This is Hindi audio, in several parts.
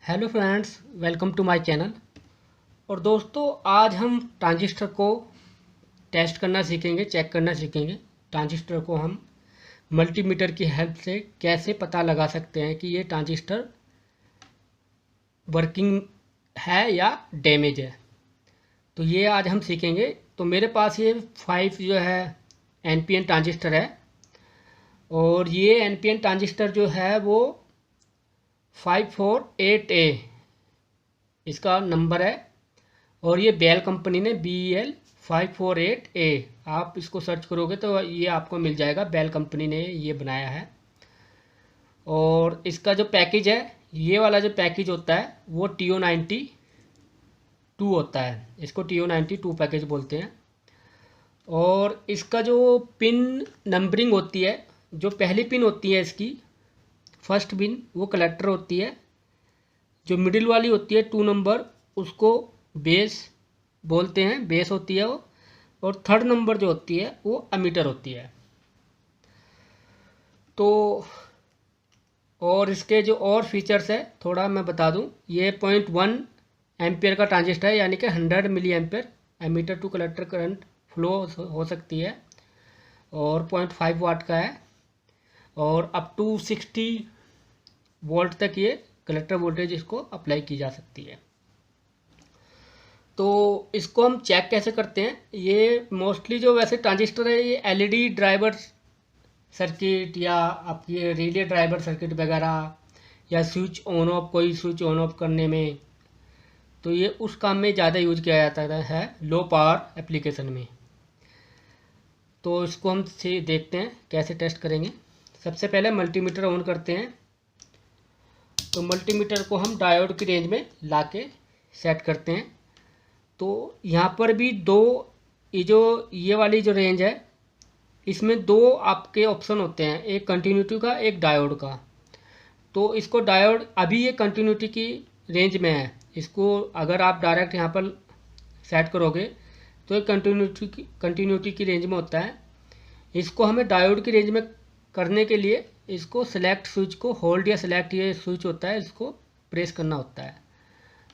Hello friends, welcome to my channel. और दोस्तों, आज हम ट्रांजिस्टर को टेस्ट करना सीखेंगे, चेक करना सीखेंगे। ट्रांजिस्टर को हम मल्टीमीटर की हेल्प से कैसे पता लगा सकते हैं कि ये ट्रांजिस्टर वर्किंग है या डैमेज है, तो ये आज हम सीखेंगे। तो मेरे पास ये 5 जो है NPN ट्रांजिस्टर है, और ये NPN ट्रांजिस्टर जो है वो 548A इसका नंबर है, और ये बेल कंपनी ने BEL 548A, आप इसको सर्च करोगे तो ये आपको मिल जाएगा। बेल कंपनी ने ये बनाया है। और इसका जो पैकेज है, ये वाला जो पैकेज होता है वो TO92 होता है, इसको TO92 पैकेज बोलते हैं। और इसका जो पिन नंबरिंग होती है, जो पहली पिन होती है इसकी फर्स्ट पिन, वो कलेक्टर होती है। जो मिडिल वाली होती है 2 नंबर, उसको बेस बोलते हैं, बेस होती है वो। और थर्ड नंबर जो होती है वो अमीटर होती है। तो और इसके जो और फीचर्स है थोड़ा मैं बता दूं। ये 0.1 एम्पियर का ट्रांजिस्टर है, यानी कि 100 milliampere ammeter to collector current flow हो सकती है। और 0.5 वाट का है, और अप टू 60 वोल्ट तक ये कलेक्टर वोल्टेज इसको अप्लाई की जा सकती है। तो इसको हम चेक कैसे करते हैं? ये मोस्टली जो वैसे ट्रांजिस्टर है, ये LED ड्राइवर सर्किट या आपकी रिले ड्राइवर सर्किट वगैरह, या स्विच ऑन ऑफ, कोई स्विच ऑन ऑफ करने में, तो ये उस काम में ज़्यादा यूज किया जाता है, लो पावर एप्लीकेशन में। तो इसको हम से देखते हैं कैसे टेस्ट करेंगे। सबसे पहले मल्टीमीटर ऑन करते हैं। तो मल्टीमीटर को हम डायोड की रेंज में लाके सेट करते हैं। तो यहाँ पर भी ये वाली जो रेंज है, इसमें 2 आपके ऑप्शन होते हैं, एक कंटिन्यूटी का, एक डायोड का। तो इसको डायोड अभी ये कंटिन्यूटी की रेंज में है, इसको अगर आप डायरेक्ट यहाँ पर सेट करोगे तो ये कंटिन्यूटी की रेंज में होता है। इसको हमें डायोड की रेंज में करने के लिए इसको सेलेक्ट स्विच को होल्ड या सेलेक्ट, ये स्विच होता है, इसको प्रेस करना होता है।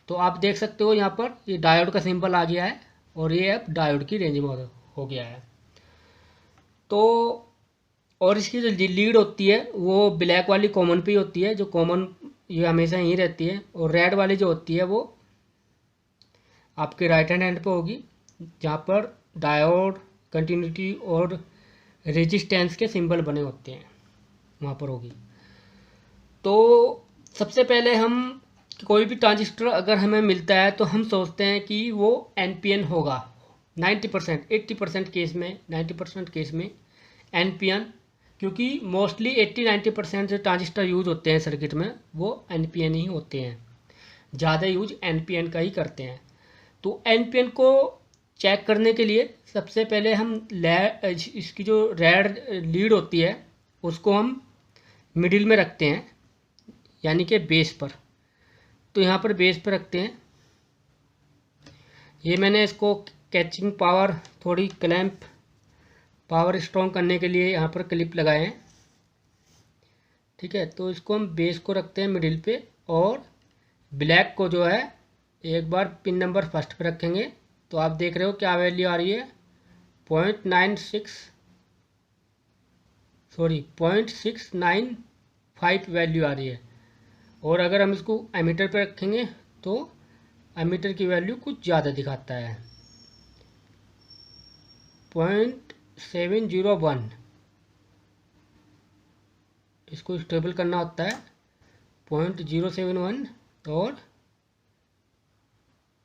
तो आप देख सकते हो यहाँ पर ये डायोड का सिंबल आ गया है, और ये अब डायोड की रेंज में हो गया है। तो और इसकी जो लीड होती है वो ब्लैक वाली कॉमन पे ही होती है, जो कॉमन ये हमेशा यहीं रहती है। और रेड वाली जो होती है वो आपके राइट हैंड एंड पे होगी, जहाँ पर डायोड, कंटिन्यूटी और रेजिस्टेंस के सिंबल बने होते हैं, वहाँ पर होगी। तो सबसे पहले हम कोई भी ट्रांजिस्टर अगर हमें मिलता है तो हम सोचते हैं कि वो NPN होगा। 90%, 80% केस में, 90% केस में NPN, क्योंकि मोस्टली 80-90% जो ट्रांजिस्टर यूज होते हैं सर्किट में वो NPN ही होते हैं, ज़्यादा यूज NPN का ही करते हैं। तो NPN को चेक करने के लिए सबसे पहले हम इसकी जो रेड लीड होती है उसको हम मिडिल में रखते हैं, यानी कि बेस पर। तो यहाँ पर बेस पर रखते हैं। ये मैंने इसको कैचिंग पावर, थोड़ी क्लैंप पावर स्ट्रॉन्ग करने के लिए यहाँ पर क्लिप लगाए हैं, ठीक है। तो इसको हम बेस को रखते हैं मिडिल पे, और ब्लैक को जो है एक बार पिन नंबर फर्स्ट पे रखेंगे। तो आप देख रहे हो क्या वैल्यू आ रही है, 0.695 वैल्यू आ रही है। और अगर हम इसको एमीटर पे रखेंगे तो एमीटर की वैल्यू कुछ ज़्यादा दिखाता है, 0.701। इसको स्टेबल करना होता है 0.071 और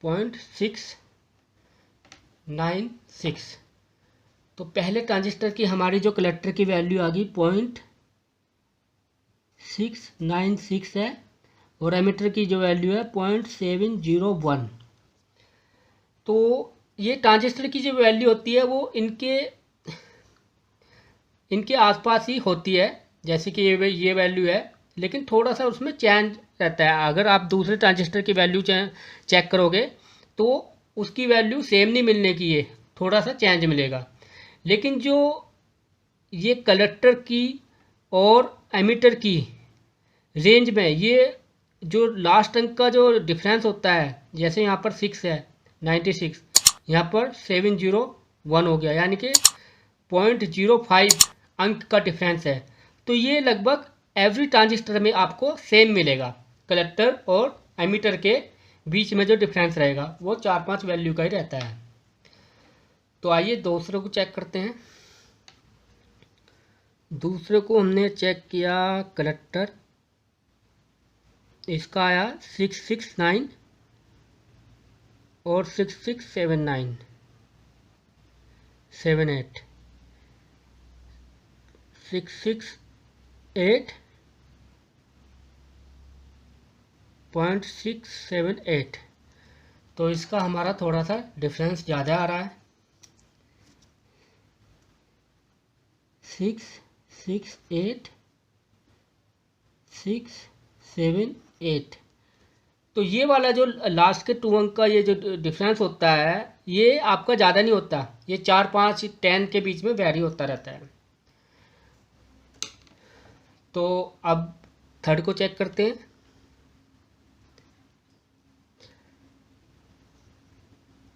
0.696। तो पहले ट्रांजिस्टर की हमारी जो कलेक्टर की वैल्यू आ गई 0.696 है, और एमीटर की जो वैल्यू है 0.701। तो ये ट्रांजिस्टर की जो वैल्यू होती है वो इनके आसपास ही होती है, जैसे कि ये वैल्यू है, लेकिन थोड़ा सा उसमें चेंज रहता है। अगर आप दूसरे ट्रांजिस्टर की वैल्यू चेक करोगे तो उसकी वैल्यू सेम नहीं मिलने की, है थोड़ा सा चेंज मिलेगा। लेकिन जो ये कलेक्टर की और एमीटर की रेंज में ये जो लास्ट अंक का जो डिफरेंस होता है, जैसे यहाँ पर 6 है 96, यहाँ पर 701 हो गया, यानी कि 0.05 अंक का डिफरेंस है। तो ये लगभग एवरी ट्रांजिस्टर में आपको सेम मिलेगा। कलेक्टर और एमीटर के बीच में जो डिफरेंस रहेगा वो 4-5 वैल्यू का ही रहता है। तो आइए दूसरे को चेक करते हैं। दूसरे को हमने चेक किया कलेक्टर, इसका आया 669 और 6679 78 668.678। तो इसका हमारा थोड़ा सा डिफरेंस ज़्यादा आ रहा है, 668.678। तो ये वाला जो लास्ट के 2 अंक का ये जो डिफरेंस होता है ये आपका ज़्यादा नहीं होता, ये 4-5-10 के बीच में वैरी होता रहता है। तो अब थर्ड को चेक करते हैं।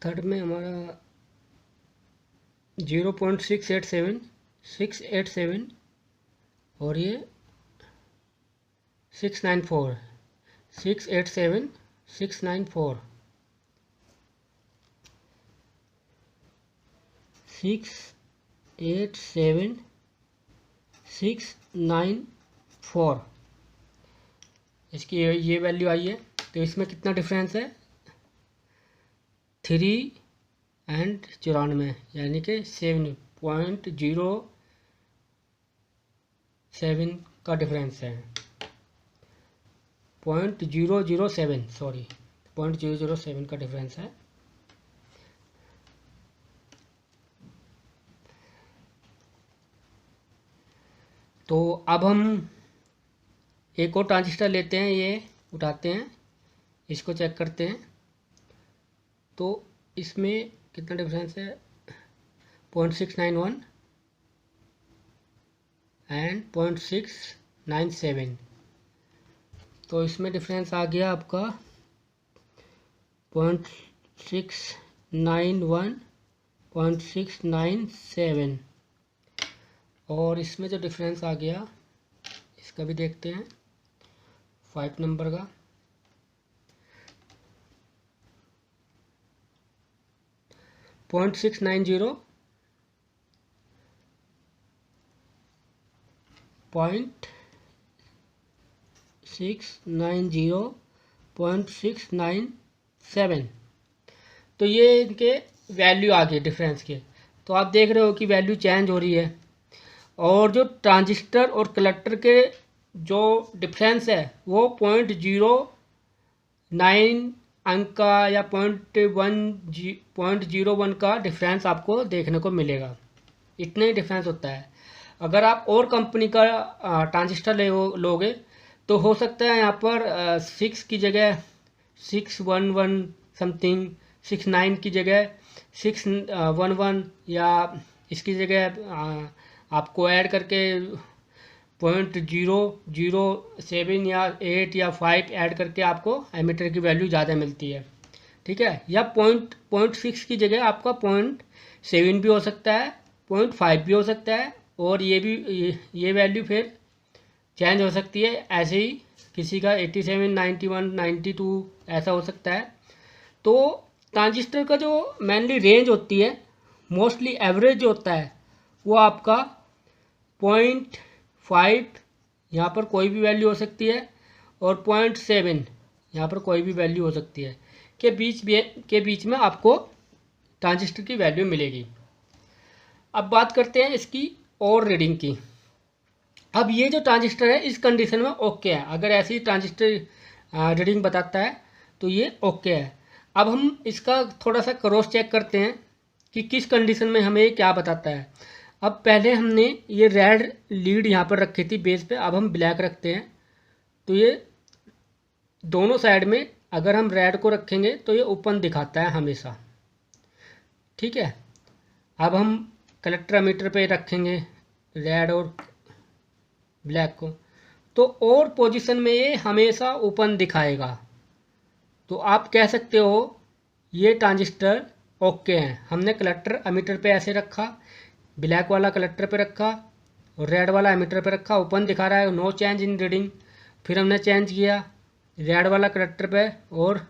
थर्ड में हमारा 0.687 और ये 694 687 694 687 694 इसकी ये वैल्यू आई है। तो इसमें कितना डिफरेंस है, 3 और 94, यानी कि 7.07 का डिफरेंस है, 0.007 सॉरी 0.007 का डिफरेंस है। तो अब हम एक और ट्रांजिस्टर लेते हैं, ये उठाते हैं, इसको चेक करते हैं। तो इसमें कितना डिफरेंस है, 0.691 एंड 0.697। तो इसमें डिफरेंस आ गया आपका 0.691 0.697 और इसमें जो डिफरेंस आ गया इसका भी देखते हैं 5 नंबर का। 0.690 0.697। तो ये इनके वैल्यू आ गए डिफरेंस के। तो आप देख रहे हो कि वैल्यू चेंज हो रही है, और जो ट्रांजिस्टर और कलेक्टर के जो डिफरेंस है वो 0.09 अंक का या 0.01 का डिफरेंस आपको देखने को मिलेगा। इतना ही डिफरेंस होता है। अगर आप और कंपनी का ट्रांजिस्टर लोगे तो हो सकता है यहाँ पर 6 की जगह 611 समथिंग, 69 की जगह 611 या इसकी जगह आपको ऐड करके 0.007 या 8 या 5 ऐड करके आपको एमीटर की वैल्यू ज़्यादा मिलती है, ठीक है। या 0.6 की जगह आपका 0.7 भी हो सकता है, 0.5 भी हो सकता है, और ये वैल्यू फिर चेंज हो सकती है। ऐसे ही किसी का 87, 91, 92 ऐसा हो सकता है। तो ट्रांजिस्टर का जो मेनली रेंज होती है, मोस्टली एवरेज जो होता है वो आपका 0.5 यहाँ पर कोई भी वैल्यू हो सकती है, और 0.7 यहाँ पर कोई भी वैल्यू हो सकती है, के बीच में आपको ट्रांजिस्टर की वैल्यू मिलेगी। अब बात करते हैं इसकी और रीडिंग की। अब ये जो ट्रांजिस्टर है इस कंडीशन में ओके है, अगर ऐसी ट्रांजिस्टर रीडिंग बताता है तो ये ओके है। अब हम इसका थोड़ा सा क्रॉस चेक करते हैं कि किस कंडीशन में हमें क्या बताता है। अब पहले हमने ये रेड लीड यहाँ पर रखी थी बेस पे, अब हम ब्लैक रखते हैं। तो ये दोनों साइड में अगर हम रेड को रखेंगे तो ये ओपन दिखाता है हमेशा, ठीक है। अब हम कलेक्टर एमीटर पे रखेंगे रेड और ब्लैक को, तो और पोजीशन में ये हमेशा ओपन दिखाएगा। तो आप कह सकते हो ये ट्रांजिस्टर ओके हैं। हमने कलेक्टर एमीटर पे ऐसे रखा, ब्लैक वाला कलेक्टर पे रखा और रेड वाला एमीटर पे रखा, ओपन दिखा रहा है, नो चेंज इन रीडिंग। फिर हमने चेंज किया रेड वाला कलेक्टर पे और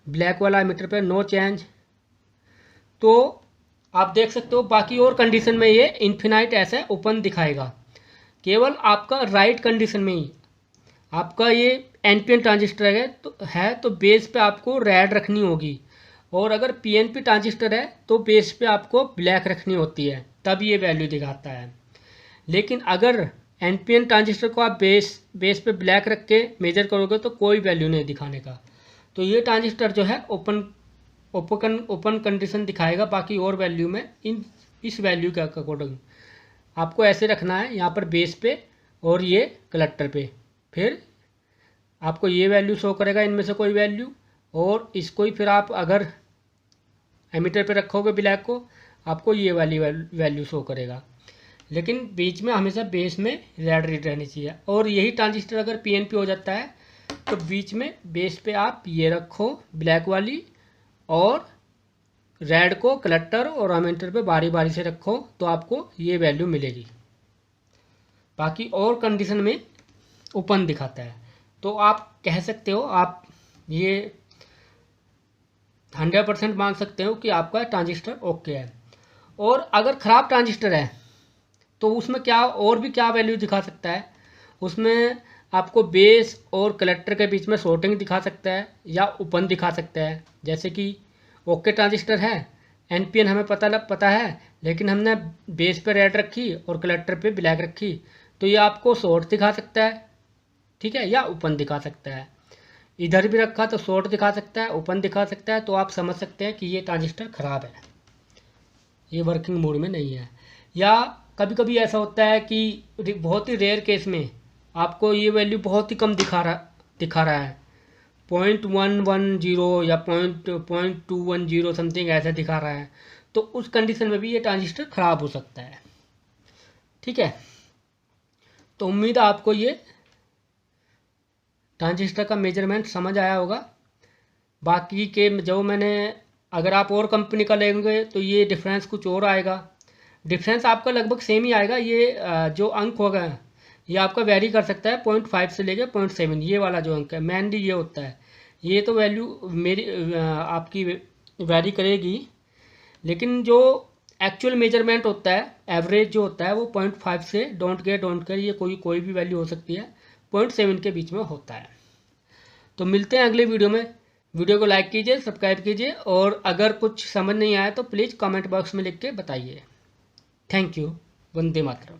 ब्लैक वाला एमीटर पे, नो चेंज। तो आप देख सकते हो बाकी और कंडीशन में ये इन्फिनाइट ऐसे ओपन दिखाएगा। केवल आपका राइट कंडीशन में ही आपका ये एनपीएन ट्रांजिस्टर है तो बेस पे आपको रेड रखनी होगी, और अगर पीएनपी ट्रांजिस्टर है तो बेस पे आपको ब्लैक रखनी होती है, तब ये वैल्यू दिखाता है। लेकिन अगर एनपीएन ट्रांजिस्टर को आप बेस पे ब्लैक रख के मेजर करोगे तो कोई वैल्यू नहीं दिखाने का। तो ये ट्रांजिस्टर जो है ओपन कंडीशन दिखाएगा, बाकी और वैल्यू में इस वैल्यू के अकॉर्डिंग आपको ऐसे रखना है, यहाँ पर बेस पे और ये कलेक्टर पे। फिर आपको ये वैल्यू शो करेगा इनमें से कोई वैल्यू, और इसको ही फिर आप अगर एमीटर पे रखोगे ब्लैक को, आपको ये वाली वैल्यू शो करेगा। लेकिन बीच में हमेशा बेस में रेड रीड रहनी चाहिए। और यही ट्रांजिस्टर अगर पीएनपी हो जाता है तो बीच में बेस पे आप ये रखो ब्लैक वाली, और रेड को कलेक्टर और एमीटर पे बारी बारी से रखो, तो आपको ये वैल्यू मिलेगी। बाकी और कंडीशन में ओपन दिखाता है। तो आप कह सकते हो, आप ये 100% मान सकते हो कि आपका ट्रांजिस्टर ओके है। और अगर ख़राब ट्रांजिस्टर है तो उसमें और भी क्या वैल्यू दिखा सकता है, उसमें आपको बेस और कलेक्टर के बीच में शॉर्टिंग दिखा सकता है या ओपन दिखा सकता है। जैसे कि ओके ट्रांजिस्टर है, एनपीएन हमें पता है, लेकिन हमने बेस पे रेड रखी और कलेक्टर पे ब्लैक रखी, तो ये आपको शॉर्ट दिखा सकता है, ठीक है, या ओपन दिखा सकता है। इधर भी रखा तो शॉर्ट दिखा सकता है, ओपन दिखा सकता है। तो आप समझ सकते हैं कि ये ट्रांजिस्टर ख़राब है, ये वर्किंग मोड में नहीं है। या कभी कभी ऐसा होता है कि बहुत ही रेयर केस में आपको ये वैल्यू बहुत ही कम दिखा रहा है, 0.110 या 0.210 समथिंग ऐसा दिखा रहा है, तो उस कंडीशन में भी ये ट्रांजिस्टर ख़राब हो सकता है, ठीक है। तो उम्मीद है आपको ये ट्रांजिस्टर का मेजरमेंट समझ आया होगा। बाकी के जो मैंने, अगर आप और कंपनी का लेंगे तो ये डिफरेंस कुछ और आएगा। डिफरेंस आपका लगभग सेम ही आएगा। ये जो अंक होगा ये आपका वेरी कर सकता है 0.5 से लेकर 0.7, ये वाला जो अंक है मेनली ये होता है। ये तो वैल्यू मेरी आपकी वेरी करेगी, लेकिन जो एक्चुअल मेजरमेंट होता है, एवरेज जो होता है, वो 0.5 से डोंट केयर ये कोई भी वैल्यू हो सकती है, 0.7 के बीच में होता है। तो मिलते हैं अगले वीडियो में। वीडियो को लाइक कीजिए, सब्सक्राइब कीजिए, और अगर कुछ समझ नहीं आया तो प्लीज़ कमेंट बॉक्स में लिख के बताइए। Thank you. वंदे मातरम।